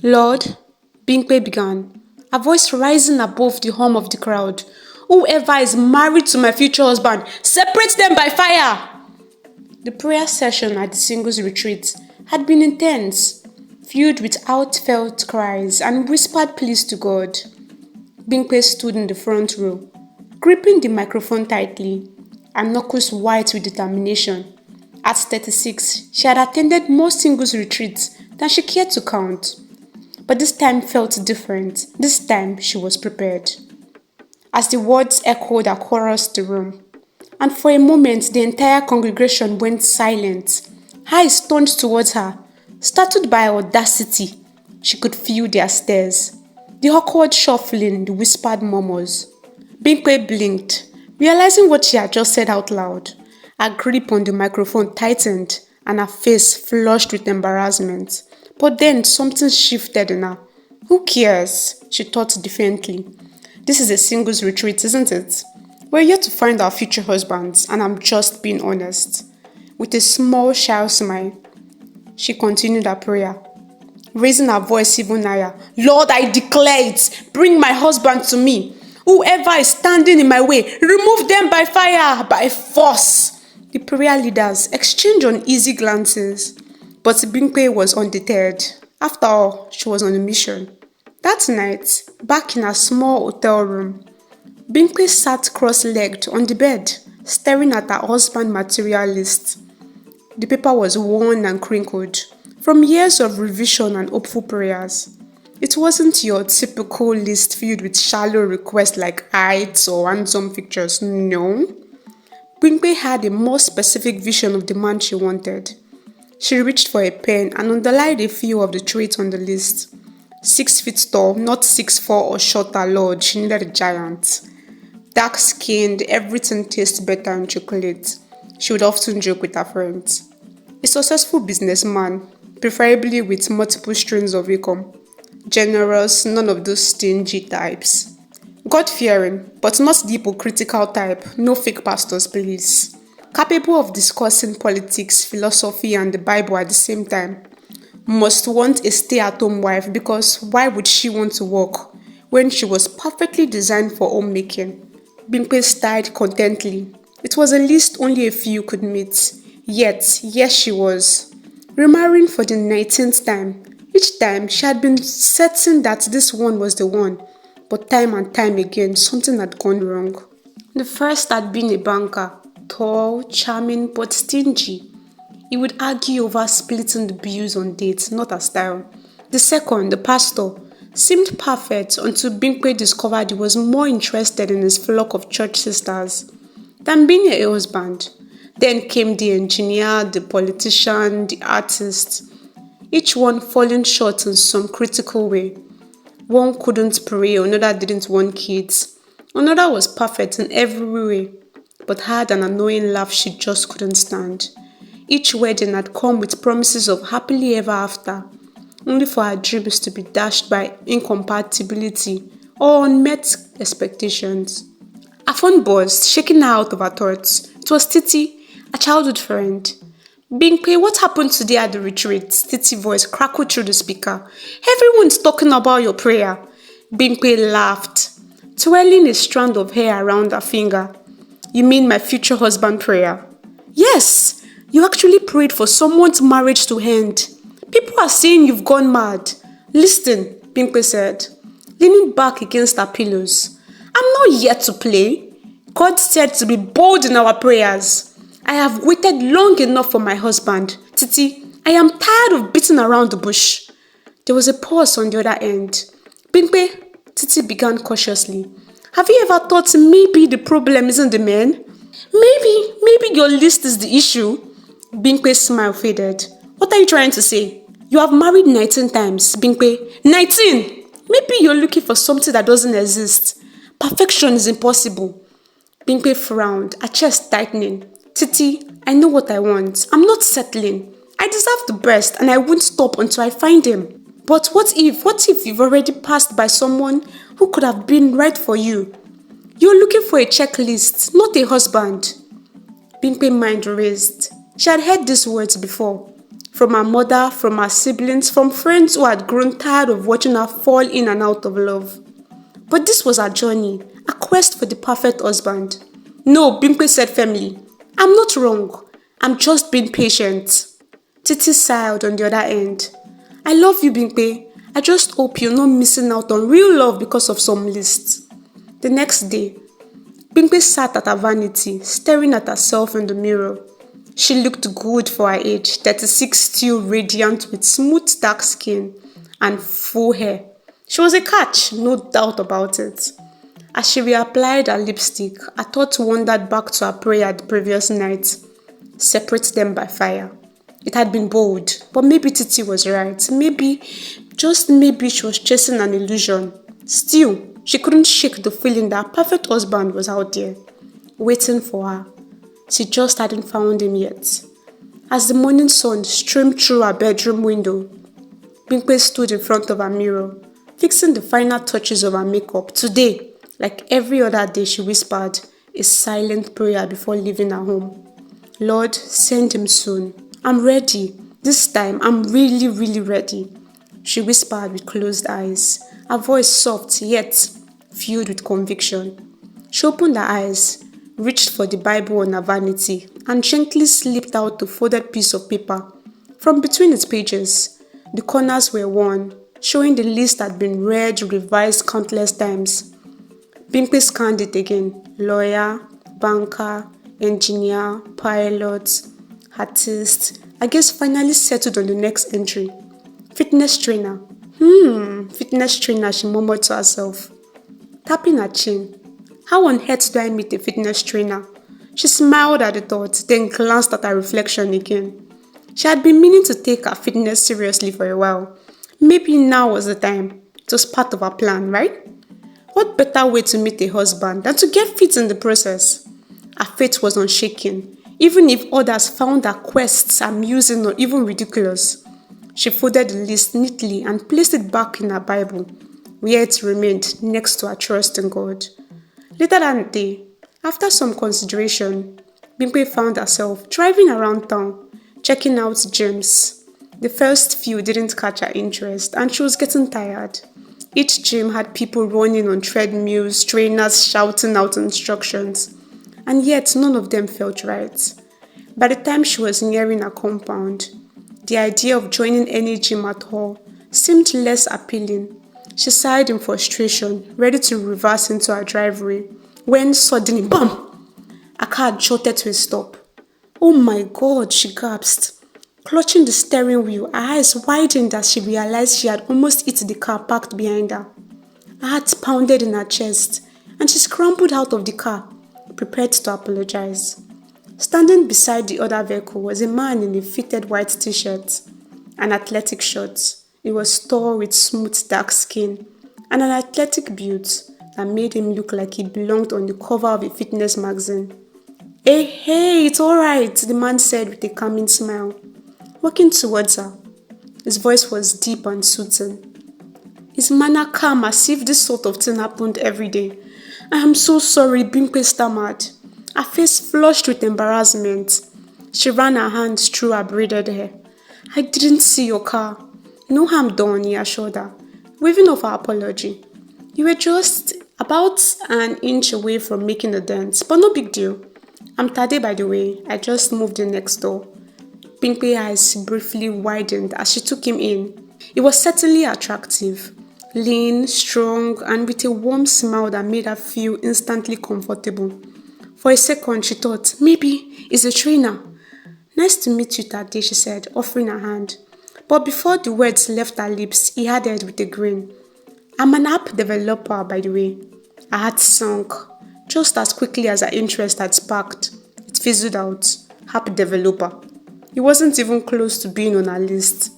Lord, Bimpe began, her voice rising above the hum of the crowd. Whoever is married to my future husband, separate them by fire! The prayer session at the singles retreat had been intense, filled with heartfelt cries and whispered pleas to God. Bimpe stood in the front row, gripping the microphone tightly, her knuckles white with determination. At 36, she had attended more singles retreats than she cared to count. But this time felt different. This time she was prepared. As the words echoed across the room, and for a moment the entire congregation went silent, eyes turned towards her, startled by her audacity. She could feel their stares, the awkward shuffling, the whispered murmurs. Bimpe blinked, realizing what she had just said out loud. Her grip on the microphone tightened, and her face flushed with embarrassment. But then something shifted in her. Who cares? She thought defiantly. This is a singles retreat, isn't it? We're here to find our future husbands, and I'm just being honest. With a small, shy smile, she continued her prayer, raising her voice even higher. Lord, I declare it. Bring my husband to me. Whoever is standing in my way, remove them by fire, by force. The prayer leaders exchanged uneasy glances, but Bimpe was undeterred. After all, she was on a mission. That night, back in her small hotel room, Bimpe sat cross-legged on the bed, staring at her husband's material list. The paper was worn and crinkled, from years of revision and hopeful prayers. It wasn't your typical list filled with shallow requests like heights or handsome pictures, no. Bimpe had a more specific vision of the man she wanted. She reached for a pen and underlined a few of the traits on the list. 6 feet tall, not 6'4" or shorter, Lord, she needed a giant. Dark-skinned, everything tastes better in chocolate, she would often joke with her friends. A successful businessman, preferably with multiple streams of income. Generous, none of those stingy types. God-fearing, but not the hypocritical type, no fake pastors, please. Capable of discussing politics, philosophy, and the Bible at the same time. Must want a stay-at-home wife because why would she want to work when she was perfectly designed for homemaking? Bimpe sighed contentedly. It was a list only a few could meet. Yet, yes she was. Remarrying for the 19th time. Each time, she had been certain that this one was the one. But time and time again, something had gone wrong. The first had been a banker. Tall, charming, but stingy. He would argue over splitting the bills on dates, not her style. The second, the pastor, seemed perfect until Bimpe discovered he was more interested in his flock of church sisters than being a husband. Then came the engineer, the politician, the artist, each one falling short in some critical way. One couldn't pray, another didn't want kids, another was perfect in every way, but had an annoying laugh she just couldn't stand. Each wedding had come with promises of happily ever after, only for her dreams to be dashed by incompatibility or unmet expectations. Her phone buzzed, shaking her out of her thoughts. It was Titi, a childhood friend. Bimpe, what happened today at the retreat? Titi's voice crackled through the speaker. Everyone's talking about your prayer. Bimpe laughed, twirling a strand of hair around her finger. You mean my future husband prayer? Yes, you actually prayed for someone's marriage to end. People are saying you've gone mad. Listen, Bimpe said, leaning back against her pillows. I'm not yet to play. God said to be bold in our prayers. I have waited long enough for my husband. Titi, I am tired of beating around the bush. There was a pause on the other end. Bimpe, Titi began cautiously. Have you ever thought maybe the problem isn't the man? Maybe your list is the issue? Bimpe's smile faded. What are you trying to say? You have married 19 times, Bimpe. 19! Maybe you're looking for something that doesn't exist. Perfection is impossible. Bimpe frowned, her chest tightening. Titi, I know what I want. I'm not settling. I deserve the best and I won't stop until I find him. But what if you've already passed by someone who could have been right for you? You're looking for a checklist, not a husband. Bimpe's mind raised. She had heard these words before. From her mother, from her siblings, from friends who had grown tired of watching her fall in and out of love. But this was her journey, a quest for the perfect husband. No, Bimpe said firmly, I'm not wrong. I'm just being patient. Titi sighed on the other end. I love you, Bimpe. I just hope you're not missing out on real love because of some list. The next day, Bimpe sat at her vanity, staring at herself in the mirror. She looked good for her age, 36, still radiant with smooth dark skin and full hair. She was a catch, no doubt about it. As she reapplied her lipstick, her thoughts wandered back to her prayer the previous night. Separate them by fire. It had been bold, but maybe Titi was right. Maybe, just maybe she was chasing an illusion. Still, she couldn't shake the feeling that her perfect husband was out there, waiting for her. She just hadn't found him yet. As the morning sun streamed through her bedroom window, Bimpe stood in front of her mirror, fixing the final touches of her makeup. Today, like every other day, she whispered a silent prayer before leaving her home. Lord, send him soon. I'm ready. This time, I'm really, really ready. She whispered with closed eyes, her voice soft yet filled with conviction. She opened her eyes, reached for the Bible on her vanity, and gently slipped out the folded piece of paper. From between its pages, the corners were worn, showing the list had been read, revised countless times. Bimpe scanned it again. Lawyer, banker, engineer, pilot, artist. I guess finally settled on the next entry. Fitness trainer. Fitness trainer, she murmured to herself, tapping her chin. How on earth do I meet a fitness trainer? She smiled at the thought, then glanced at her reflection again. She had been meaning to take her fitness seriously for a while. Maybe now was the time. It was part of her plan, right? What better way to meet a husband than to get fit in the process? Her faith was unshaken, even if others found her quests amusing or even ridiculous. She folded the list neatly and placed it back in her Bible, where it remained next to her trust in God. Later that day, after some consideration, Bimpe found herself driving around town, checking out gyms. The first few didn't catch her interest, and she was getting tired. Each gym had people running on treadmills, trainers shouting out instructions, and yet none of them felt right. By the time she was nearing her compound, the idea of joining any gym at all seemed less appealing. She sighed in frustration, ready to reverse into her driveway, when suddenly, BAM! A car jolted to a stop. Oh my God, she gasped. Clutching the steering wheel, her eyes widened as she realized she had almost hit the car parked behind her. Her heart pounded in her chest, and she scrambled out of the car, prepared to apologize. Standing beside the other vehicle was a man in a fitted white t-shirt and athletic shorts. He was tall with smooth dark skin and an athletic build that made him look like he belonged on the cover of a fitness magazine. Hey, it's alright, the man said with a calming smile, walking towards her. His voice was deep and soothing. His manner calm as if this sort of thing happened every day. I am so sorry, Bimpe stammered. Her face flushed with embarrassment. She ran her hands through her braided hair. I didn't see your car. No harm done, he assured her, waving off her apology. You were just about an inch away from making a dent, but no big deal. I'm Tade, by the way. I just moved in next door. Bimpe's eyes briefly widened as she took him in. He was certainly attractive, lean, strong, and with a warm smile that made her feel instantly comfortable. For a second, she thought, maybe he's a trainer. Nice to meet you, Tade, she said, offering her hand. But before the words left her lips, he added with a grin, I'm an app developer, by the way. Her heart sunk. Just as quickly as her interest had sparked, it fizzled out. App developer. He wasn't even close to being on her list.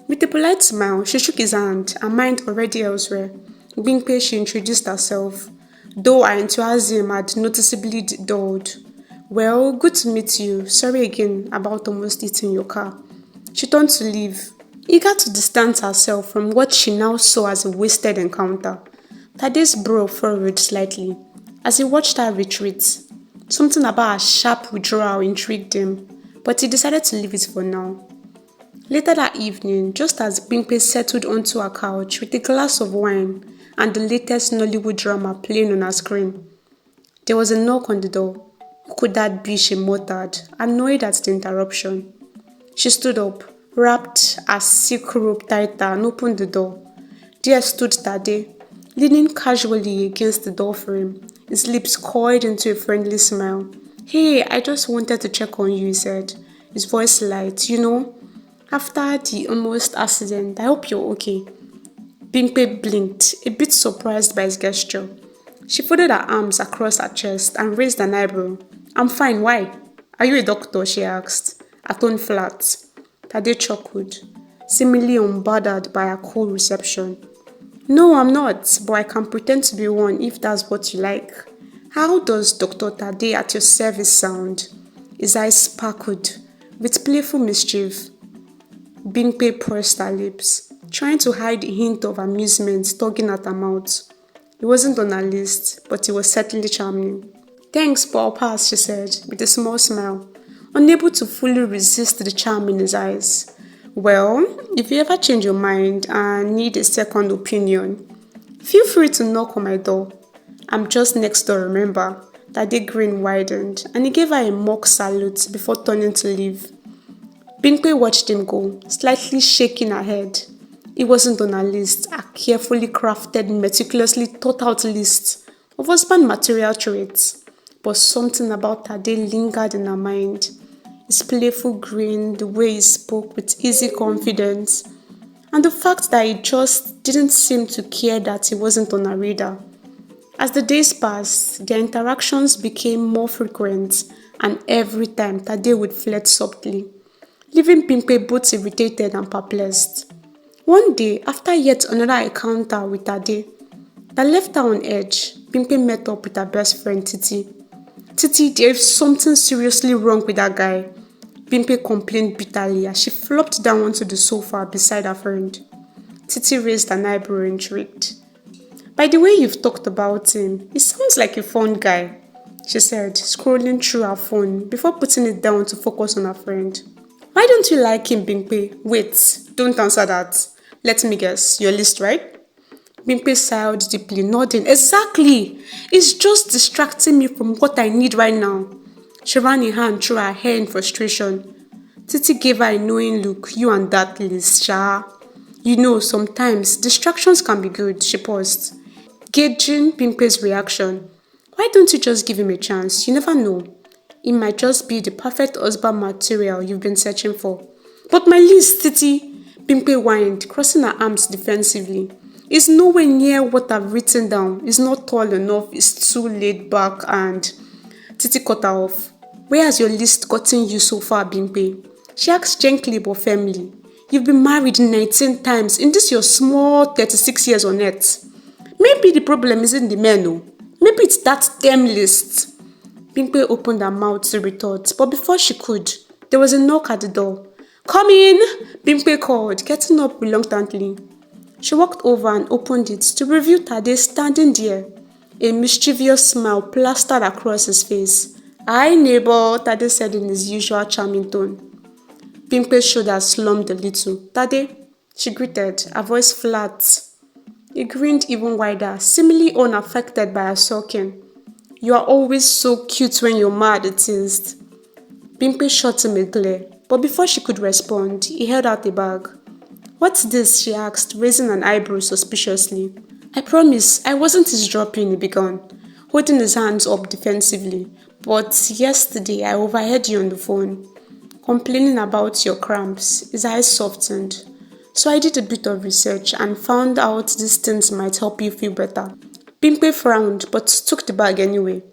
With a polite smile, she shook his hand, her mind already elsewhere. Bimpe, she introduced herself, though her enthusiasm had noticeably dulled. Well, good to meet you. Sorry again about almost eating your car. She turned to leave, eager to distance herself from what she now saw as a wasted encounter. Tade's brow furrowed slightly as he watched her retreat. Something about her sharp withdrawal intrigued him, but he decided to leave it for now. Later that evening, just as Bimpe settled onto her couch with a glass of wine and the latest Nollywood drama playing on her screen, there was a knock on the door. Who could that be? She muttered, annoyed at the interruption. She stood up, wrapped her silk robe tighter, and opened the door. There stood Tade, leaning casually against the doorframe, his lips coiled into a friendly smile. Hey, I just wanted to check on you, he said, his voice light. After the almost accident, I hope you're okay. Bimpe blinked, a bit surprised by his gesture. She folded her arms across her chest and raised an eyebrow. I'm fine, why? Are you a doctor? She asked, her tone flat. Tade chuckled, seemingly unbothered by her cool reception. No, I'm not, but I can pretend to be one if that's what you like. How does Dr. Tade at your service sound? His eyes sparkled with playful mischief. Bimpe pursed her lips, trying to hide a hint of amusement tugging at her mouth. He wasn't on her list, but he was certainly charming. Thanks, but I'll pass, she said, with a small smile, unable to fully resist the charm in his eyes. Well, if you ever change your mind and need a second opinion, feel free to knock on my door. I'm just next door, remember? Tade grin widened, and he gave her a mock salute before turning to leave. Bimpe watched him go, slightly shaking her head. It wasn't on her list, a carefully crafted, meticulously thought-out list of husband material traits. But something about Tade lingered in her mind. His playful grin, the way he spoke with easy confidence, and the fact that he just didn't seem to care that he wasn't on her radar. As the days passed, their interactions became more frequent, and every time Tade would flirt softly, leaving Bimpe both irritated and perplexed. One day, after yet another encounter with Tade that left her on edge, Bimpe met up with her best friend Titi. Titi, there's something seriously wrong with that guy, Bimpe complained bitterly as she flopped down onto the sofa beside her friend. Titi raised an eyebrow intrigued. By the way you've talked about him, he sounds like a fun guy, she said, scrolling through her phone before putting it down to focus on her friend. Why don't you like him, Bimpe? Wait, don't answer that. Let me guess, your list, right? Bimpe sighed deeply, nodding. Exactly! It's just distracting me from what I need right now. She ran a hand through her hair in frustration. Titi gave her a knowing look. You and that list, Sha. Sometimes distractions can be good, she paused, gauging Bimpe's reaction. Why don't you just give him a chance? You never know. It might just be the perfect husband material you've been searching for. But my list, Titi, Bimpe whined, crossing her arms defensively. It's nowhere near what I've written down. It's not tall enough, it's too laid back and... Titi cut her off. Where has your list gotten you so far, Bimpe? She asked gently but firmly. You've been married 19 times in this your small 36 years on earth. Maybe the problem isn't the men, no. Maybe it's that damn list. Bimpe opened her mouth to retort, but before she could, there was a knock at the door. Come in, Bimpe called, getting up reluctantly. She walked over and opened it to reveal Tade standing there, a mischievous smile plastered across his face. Hi, neighbor, Tade said in his usual charming tone. Bimpe's shoulders slumped a little. Tade, she greeted, her voice flat. He grinned even wider, seemingly unaffected by her sulking. You are always so cute when you're mad, it teased. Bimpe shot him a glare, but before she could respond, he held out a bag. What's this? She asked, raising an eyebrow suspiciously. I promise, I wasn't eavesdropping, he began, holding his hands up defensively. But yesterday I overheard you on the phone, complaining about your cramps. His eyes softened. So I did a bit of research and found out these things might help you feel better. Bimpe frowned but took the bag anyway.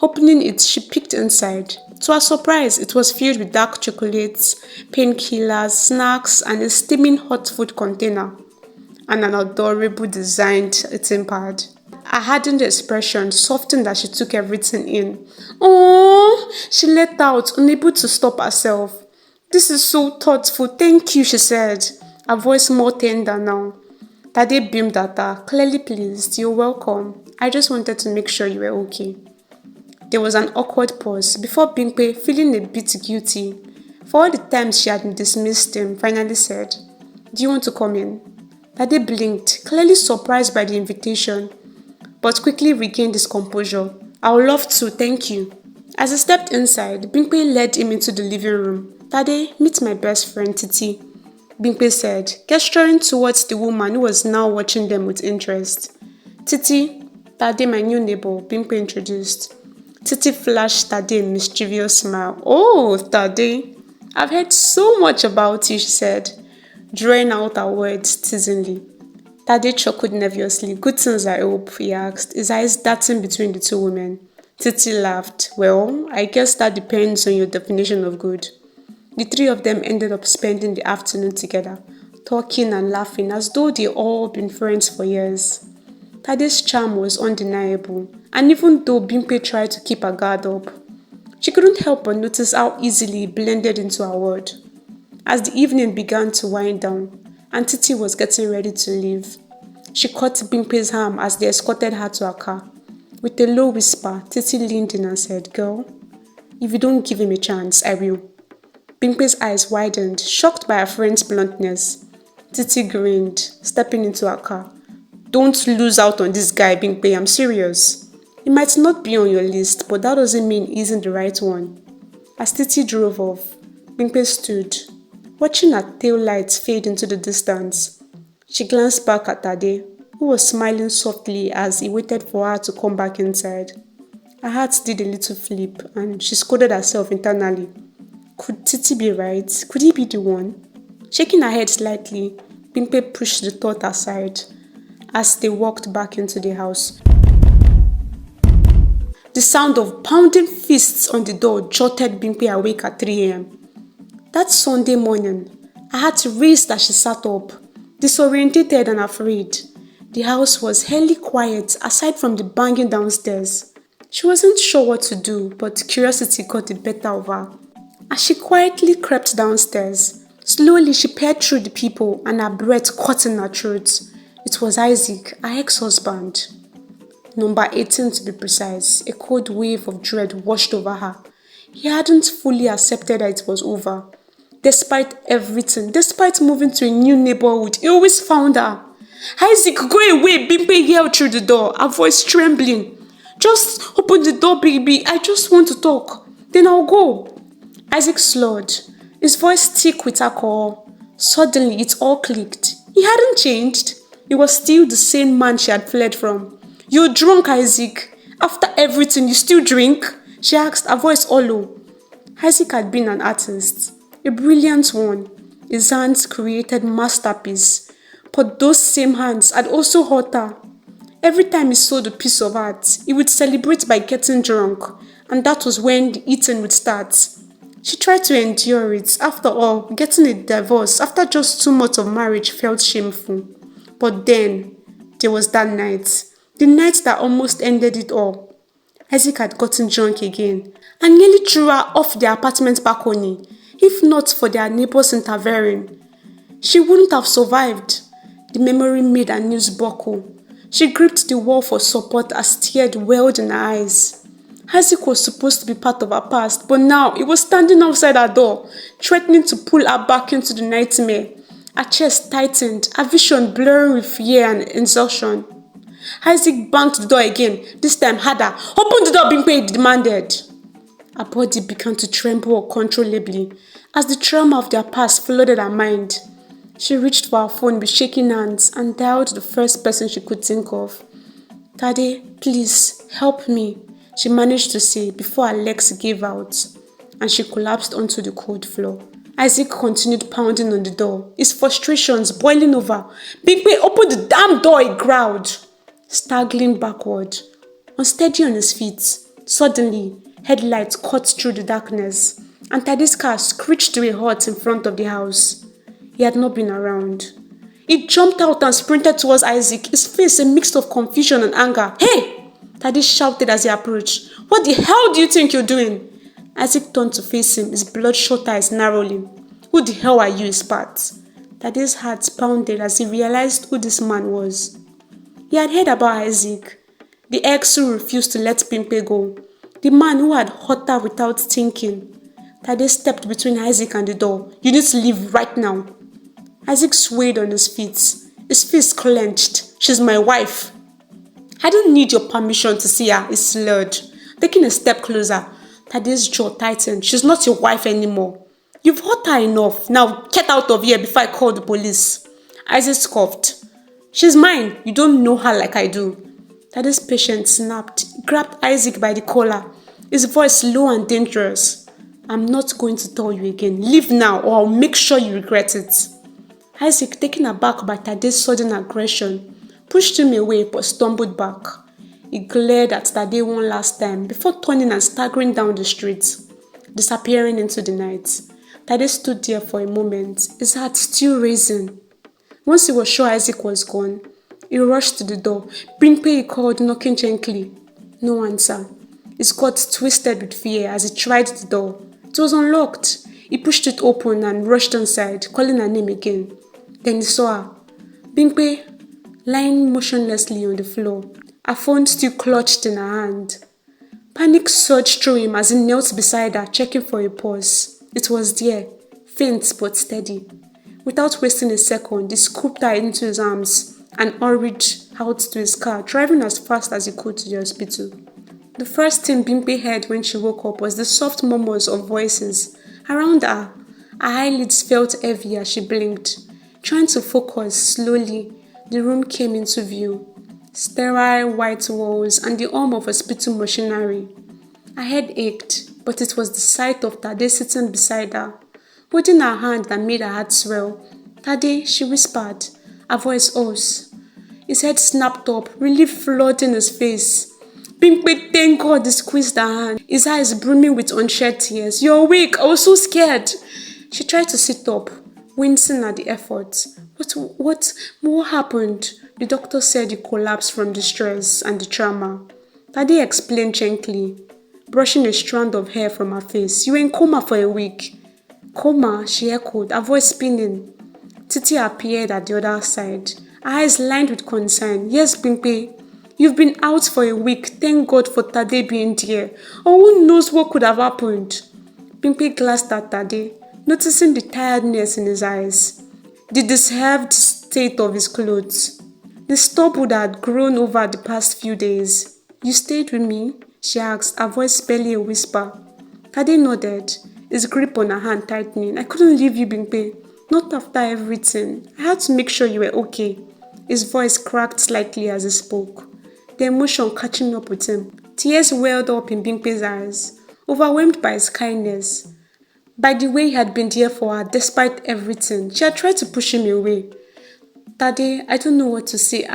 Opening it, she peeked inside. To her surprise, it was filled with dark chocolates, painkillers, snacks, and a steaming hot food container, and an adorable designed eating pad. Her hardened expression softened as she took everything in. Oh, she let out, unable to stop herself. This is so thoughtful, thank you, she said, her voice more tender now. Tade beamed at her, clearly pleased. You're welcome. I just wanted to make sure you were okay. There was an awkward pause before Bimpe, feeling a bit guilty, For all the times she had dismissed him, finally said, "Do you want to come in?" Tade blinked, clearly surprised by the invitation, but quickly regained his composure. "I would love to, thank you." As he stepped inside, Bimpe led him into the living room. "Tade, meet my best friend Titi," Bimpe said, gesturing towards the woman who was now watching them with interest. "Titi, Tade, my new neighbor," Bimpe introduced. Titi flashed Tade a mischievous smile. "Oh, Tade, I've heard so much about you," she said, drawing out her words teasingly. Tade chuckled nervously. "Good things, I hope," he asked, his eyes darting between the two women. Titi laughed. "Well, I guess that depends on your definition of good." The three of them ended up spending the afternoon together, talking and laughing as though they'd all been friends for years. Tade's charm was undeniable, and even though Bimpe tried to keep her guard up, she couldn't help but notice how easily he blended into her world. As the evening began to wind down, and Titi was getting ready to leave, she caught Bimpe's arm as they escorted her to her car. With a low whisper, Titi leaned in and said, "Girl, if you don't give him a chance, I will." Bimpe's eyes widened, shocked by her friend's bluntness. Titi grinned, stepping into her car. "Don't lose out on this guy, Bimpe, I'm serious. He might not be on your list, but that doesn't mean he isn't the right one." As Titi drove off, Bimpe stood, watching her tail lights fade into the distance. She glanced back at Tade, who was smiling softly as he waited for her to come back inside. Her heart did a little flip, and she scolded herself internally. Could Titi be right? Could he be the one? Shaking her head slightly, Bimpe pushed the thought aside as they walked back into the house. The sound of pounding fists on the door jolted Bimpe awake at 3 a.m. That Sunday morning, her heart raced as she sat up, disorientated and afraid. The house was hardly quiet aside from the banging downstairs. She wasn't sure what to do, but curiosity got the better of her. As she quietly crept downstairs, slowly she peered through the people and her breath caught in her throat. It was Isaac, her ex-husband. Number 18 to be precise. A cold wave of dread washed over her. He hadn't fully accepted that it was over. Despite everything, despite moving to a new neighborhood, he always found her. "Isaac, go away," Bimpe yelled through the door, her voice trembling. "Just open the door, baby. I just want to talk. Then I'll go." Isaac slurred, his voice thick with alcohol. Suddenly, it all clicked. He hadn't changed. He was still the same man she had fled from. "You're drunk, Isaac. After everything, you still drink?" she asked, her voice hollow. Isaac had been an artist, a brilliant one. His hands created masterpieces, but those same hands had also hurt her. Every time he sold a piece of art, he would celebrate by getting drunk, and that was when the eating would start. She tried to endure it. After all, getting a divorce after just 2 months of marriage felt shameful. But then, there was that night. The night that almost ended it all. Isaac had gotten drunk again and nearly threw her off the apartment balcony. If not for their neighbors interfering, she wouldn't have survived. The memory made her knees buckle. She gripped the wall for support as tears welled in her eyes. Isaac was supposed to be part of her past, but now he was standing outside her door, threatening to pull her back into the nightmare. Her chest tightened, her vision blurring with fear and exhaustion. Isaac banged the door again, this time harder. "Open the door," Bimpe demanded. Her body began to tremble uncontrollably as the trauma of their past flooded her mind. She reached for her phone with shaking hands and dialed the first person she could think of. "Tade, please, help me," she managed to say before her legs gave out and she collapsed onto the cold floor. Isaac continued pounding on the door, his frustrations boiling over. "Bimpe, open the damn door," he growled, staggering backward, unsteady on his feet. Suddenly, headlights cut through the darkness, and Tade's car screeched to a halt in front of the house. He had not been around. He jumped out and sprinted towards Isaac, his face a mix of confusion and anger. "Hey!" Tade shouted as he approached. "What the hell do you think you're doing?" Isaac turned to face him, his bloodshot eyes narrowing. "Who the hell are you, Spat?" Tade's heart pounded as he realized who this man was. He had heard about Isaac, the ex who refused to let Bimpe go, the man who had hurt her without thinking. Tade stepped between Isaac and the door. "You need to leave right now." Isaac swayed on his feet, his fist clenched. "She's my wife." "I don't need your permission to see her," he slurred. Taking a step closer, Tade's jaw tightened. "She's not your wife anymore. You've hurt her enough. Now get out of here before I call the police." Isaac scoffed. "She's mine. You don't know her like I do." Tade's patient snapped. He grabbed Isaac by the collar, his voice low and dangerous. "I'm not going to tell you again. Leave now or I'll make sure you regret it." Isaac, taken aback by Tade's sudden aggression, pushed him away but stumbled back. He glared at Tade one last time before turning and staggering down the street, disappearing into the night. Tade stood there for a moment, his heart still racing. Once he was sure Isaac was gone, he rushed to the door. "Bimpe," he called, knocking gently. No answer. His guts twisted with fear as he tried the door. It was unlocked. He pushed it open and rushed inside, calling her name again. Then he saw her. Bimpe, lying motionlessly on the floor, her phone still clutched in her hand. Panic surged through him as he knelt beside her, checking for a pulse. It was there, faint but steady. Without wasting a second, he scooped her into his arms and hurried out to his car, driving as fast as he could to the hospital. The first thing Bimpe heard when she woke up was the soft murmurs of voices around her. Her eyelids felt heavy as she blinked. Trying to focus, slowly, the room came into view. Sterile white walls and the hum of hospital machinery. Her head ached, but it was the sight of Tade sitting beside her, holding her hand that made her heart swell. "Tade," she whispered, her voice hoarse. His head snapped up, relief flooding his face. Bimpe, thank God, he squeezed her hand, his eyes brimming with unshed tears. "You're awake, I was so scared." She tried to sit up, wincing at the effort. What happened? The doctor said he collapsed from the stress and the trauma. Tade explained gently, brushing a strand of hair from her face. "You were in coma for a week." "Coma?" she echoed, her voice spinning. Titi appeared at the other side, her eyes lined with concern. "Yes, Bimpe, you've been out for a week. Thank God for Tade being there. Or who knows what could have happened." Bimpe glanced at Tade, noticing the tiredness in his eyes, the disturbed state of his clothes, the stubble that had grown over the past few days. "You stayed with me?" she asked, her voice barely a whisper. Tade nodded, his grip on her hand tightening. "I couldn't leave you, Bimpe. Not after everything. I had to make sure you were okay." His voice cracked slightly as he spoke, the emotion catching up with him. Tears welled up in Bimpe's eyes, overwhelmed by his kindness, by the way he had been there for her despite everything. She had tried to push him away. "Tade, I don't know what to say.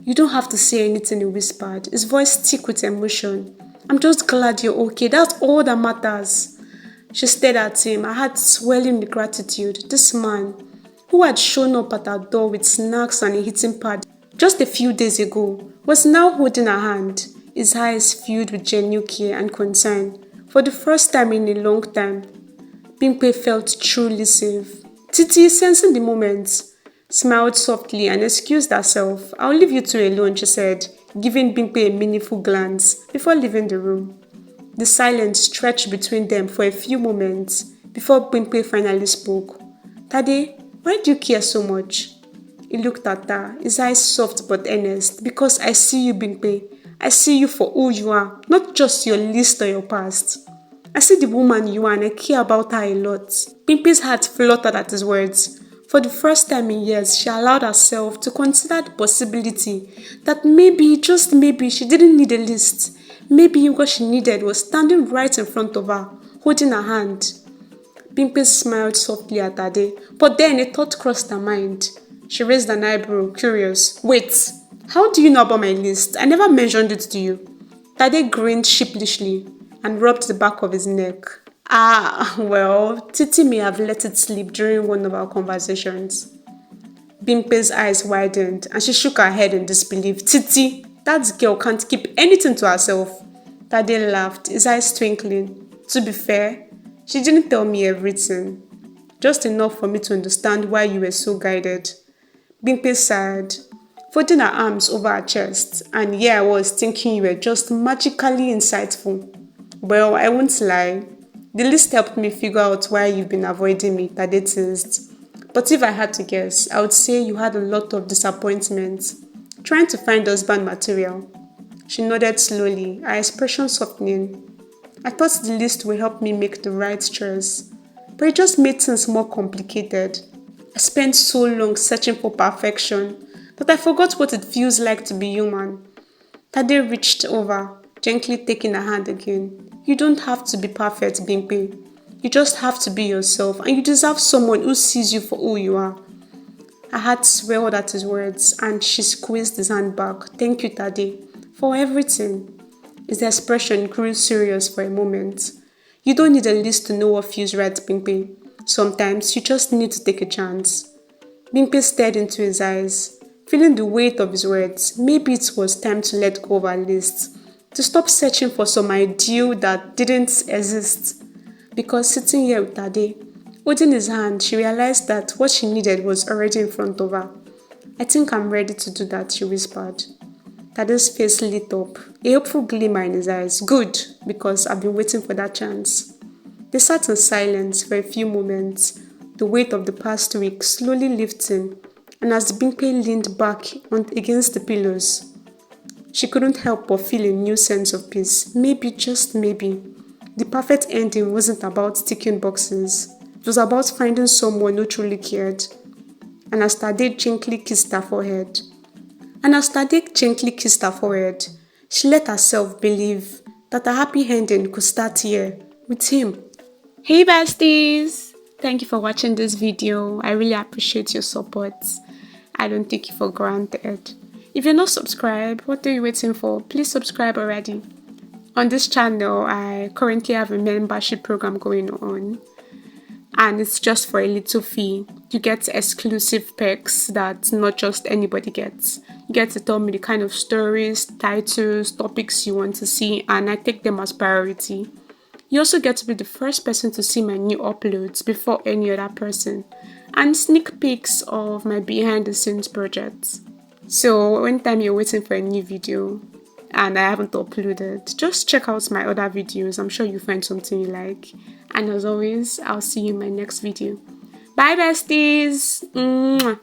You don't have to say anything," he whispered, his voice thick with emotion. "I'm just glad you're okay. That's all that matters." She stared at him, her heart swelling with gratitude. This man, who had shown up at her door with snacks and a heating pad just a few days ago, was now holding her hand, his eyes filled with genuine care and concern. For the first time in a long time, Bimpe felt truly safe. Titi, sensing the moment, smiled softly and excused herself. "I'll leave you two alone," she said, giving Bimpe a meaningful glance before leaving the room. The silence stretched between them for a few moments before Bimpe finally spoke. "Tade, why do you care so much?" He looked at her, his eyes soft but earnest. "Because I see you, Bimpe. I see you for who you are, not just your list or your past. I see the woman you are and I care about her a lot." Bimpe's heart fluttered at his words. For the first time in years, she allowed herself to consider the possibility that maybe, just maybe, she didn't need a list. Maybe what she needed was standing right in front of her, holding her hand. Bimpe smiled softly at Tade, but then a thought crossed her mind. She raised an eyebrow, curious. "Wait, how do you know about my list? I never mentioned it to you." Tade grinned sheepishly and rubbed the back of his neck. Well, Titi may have let it slip during one of our conversations." Bimpe's eyes widened and she shook her head in disbelief. "Titi, that girl can't keep anything to herself." Tade laughed, his eyes twinkling. "To be fair, she didn't tell me everything. Just enough for me to understand why you were so guided." Bimpe sighed, folding her arms over her chest. "And here I was thinking you were just magically insightful." "Well, I won't lie. The list helped me figure out why you've been avoiding me, Tade teased. But if I had to guess, I would say you had a lot of disappointment trying to find husband material. She nodded slowly, her expression softening. I thought the list would help me make the right choice, but it just made things more complicated. I spent so long searching for perfection that I forgot what it feels like to be human. Tade reached over, gently taking her hand again. You don't have to be perfect, Bimpe. You just have to be yourself, and you deserve someone who sees you for who you are. Her heart swelled at his words, and she squeezed his hand back. Thank you, Tade, for everything. His expression grew serious for a moment. You don't need a list to know what feels right, Bimpe. Sometimes you just need to take a chance. Bimpe stared into his eyes, feeling the weight of his words. Maybe it was time to let go of her list, to stop searching for some ideal that didn't exist. Because sitting here with Tade, holding his hand, she realized that what she needed was already in front of her. I think I'm ready to do that, she whispered. Tade's face lit up, a hopeful glimmer in his eyes. Good, because I've been waiting for that chance. They sat in silence for a few moments, the weight of the past week slowly lifting, and as Bimpe leaned back against the pillows, she couldn't help but feel a new sense of peace. Maybe, just maybe, the perfect ending wasn't about ticking boxes. It was about finding someone who truly cared. And as Tade gently kissed her forehead, she let herself believe that a happy ending could start here with him. Hey besties! Thank you for watching this video. I really appreciate your support. I don't take it for granted. If you're not subscribed, what are you waiting for? Please subscribe already. On this channel, I currently have a membership program going on, and it's just for a little fee. You get exclusive perks that not just anybody gets. You get to tell me the kind of stories, titles, topics you want to see, and I take them as priority. You also get to be the first person to see my new uploads before any other person, and sneak peeks of my behind the scenes projects. So anytime you're waiting for a new video and I haven't uploaded, just check out my other videos. I'm sure you'll find something you like. And as always, I'll see you in my next video. Bye besties! Mwah.